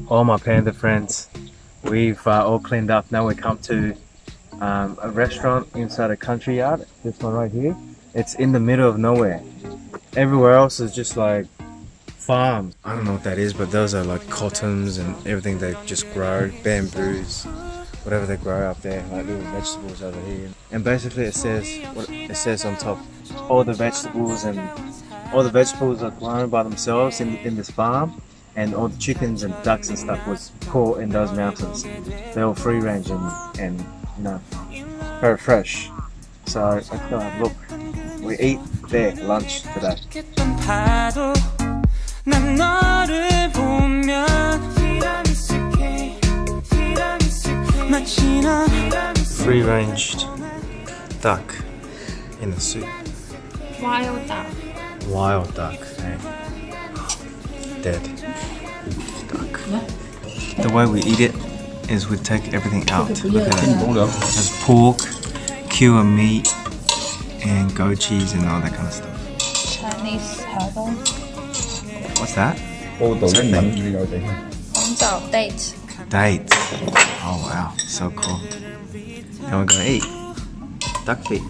all my panda friends. We've all cleaned up. Now we come to a restaurant inside a country yard. This one right here. It's in the middle of nowhere. Everywhere else is just like farms. I don't know what that is, but those are like cottons and everything they just grow, bamboos, whatever they grow up there, like little vegetables over here. And basically it says on top, all the vegetables are grown by themselves in this farm, and all the chickens and ducks and stuff was caught in those mountains. They're all free range and you know, very fresh. So let's go have a look. We eat there lunch today. Free-ranged duck in the soup. Wild duck. Wild duck. Hey. Dead duck. The way we eat it is we take everything out. Look at that. There's pork, cured meat, and goat cheese and all that kind of stuff. Chinese herbal. What's that? Date. Dates. Oh wow, so cool. And we're gonna eat duck feet.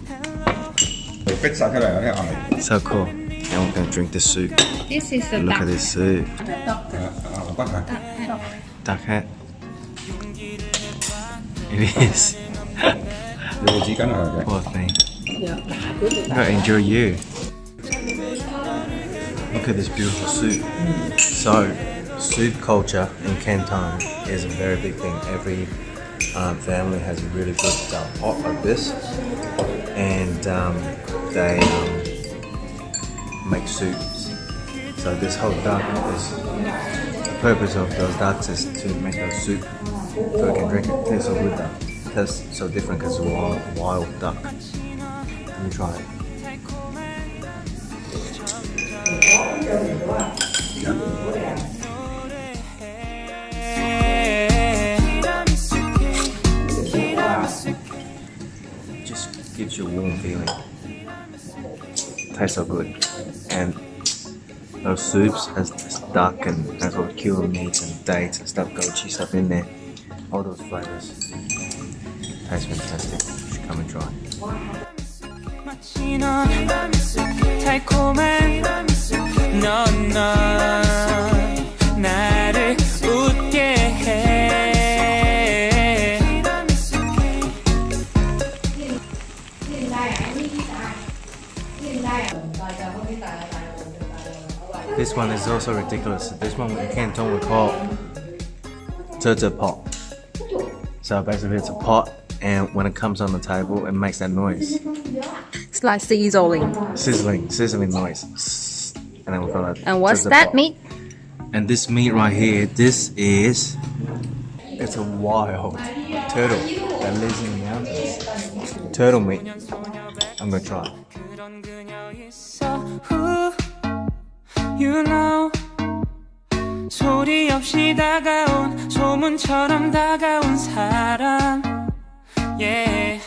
So cool. And we're gonna drink the soup. This is the Look duck. at this soup. Duck hat. It is. Poor thing. I gotta enjoy you. Look at this beautiful soup. So, soup culture in Canton is a very big thing. Every family has a really good pot like this, and they make soups. So this whole duck is, the purpose of those ducks is to make a soup so we can drink it. It tastes so good though. It tastes so different because it's wild duck. Let me try it. Just gives you a warm feeling. Tastes so good. And those soups has this duck and has all cured meats and dates and stuff, goat cheese stuff in there. All those flavors. Tastes fantastic. You should come and try. This one is also ridiculous. This one in Canton we call pot. So basically it's a pot, and when it comes on the table it makes that noise. It's like sizzling. Sizzling noise. And then we call it. And what's that meat? And this meat right here, it's a wild turtle that lives in the mountains. Turtle meat. I'm gonna try. You know, 소리 없이 다가온 소문처럼 다가온 사람, yeah.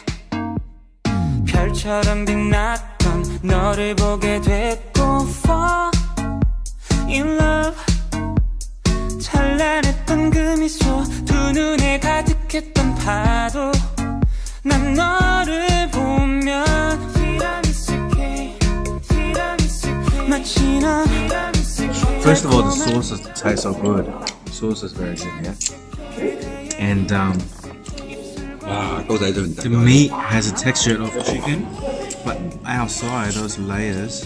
별처럼 빛났던 너를 보게 됐고, fall in love. 찬란했던 그 미소, 두 눈에 가득했던 파도. 난 너를 보면 First of all, the sauce tastes so good. The sauce is very good, yeah. And the meat has a texture of chicken, but outside those layers,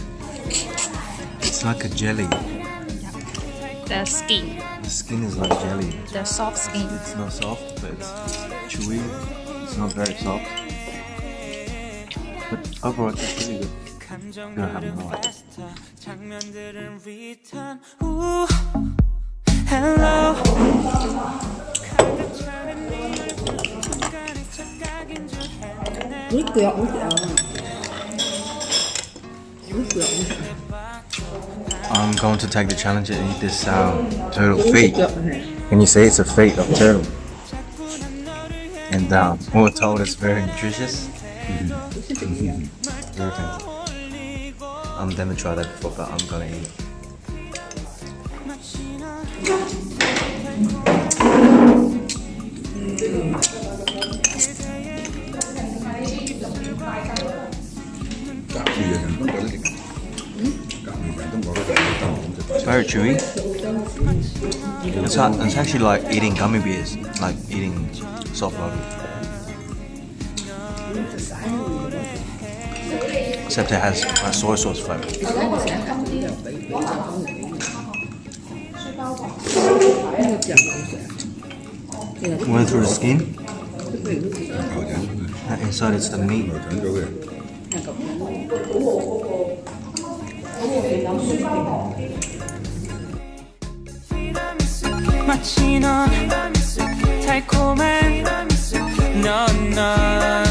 it's like a jelly. The skin. The skin is like jelly. The soft skin. It's not soft, but it's chewy. It's not very soft. But overall, it's really good. Gonna have more. Hello. I'm going to take the challenge and eat this turtle feet. Can you see it's a feet of turtle? And we were told it's very nutritious. Very fantastic. I'm never tried that before, but I'm gonna eat it. very chewy. It's actually like eating gummy bears, like eating soft lolly. Except it has soy sauce flavor. Went through the skin. And inside it's the meat. 마치 넌 달콤한 넌